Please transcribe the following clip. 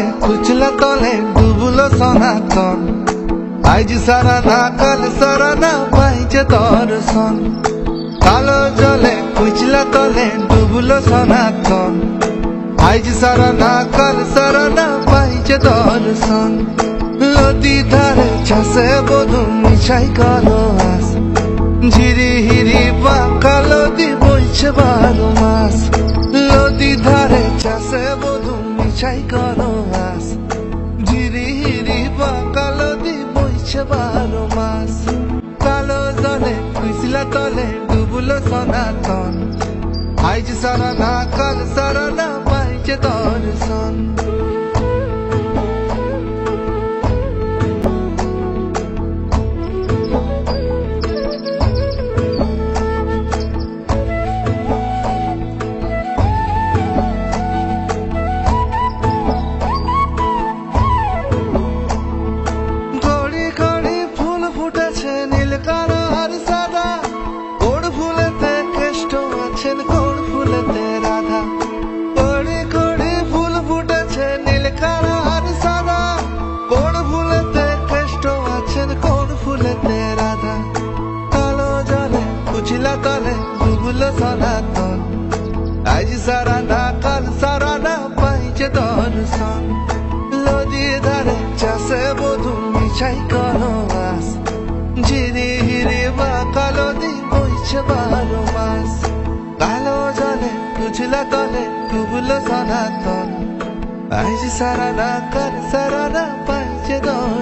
তলে কুচলা তলে ডুবলো সনাতন আজ সারা না কাল সারা না পাইছে দর্শন কালো জলে কুচলা তলে ডুবলো সনাতন আজ সারা না কাল সারা না পাইছে দর্শন নদী ধারে চাষে বধু মিছাই কালো আস ঝিরি হিরি বাঁকা নদী বইছে 12 মাস নদী ধারে চাষে বধু মিছাই কালো আস ঝিরি হিরি বাঁকা নদী বইছে 12 মাস কালো জলে কুচলা তলে ডুবলো সনাতন আজ সারা না কাল সারা না পাইছে দর্শন কুচলা তলে ডুবলো সনাতন আজ সারা না কাল সারা না পাইছে দর্শন নদী ধারে চাষে বধু মিছাই কালো আস ঝিরি হিরি বাঁকা নদী বইছে 12 মাস কালো জলে কুচলা তলে ডুবলো সনাতন আজ সারা না কাল সারা না পাইছে দর্শন।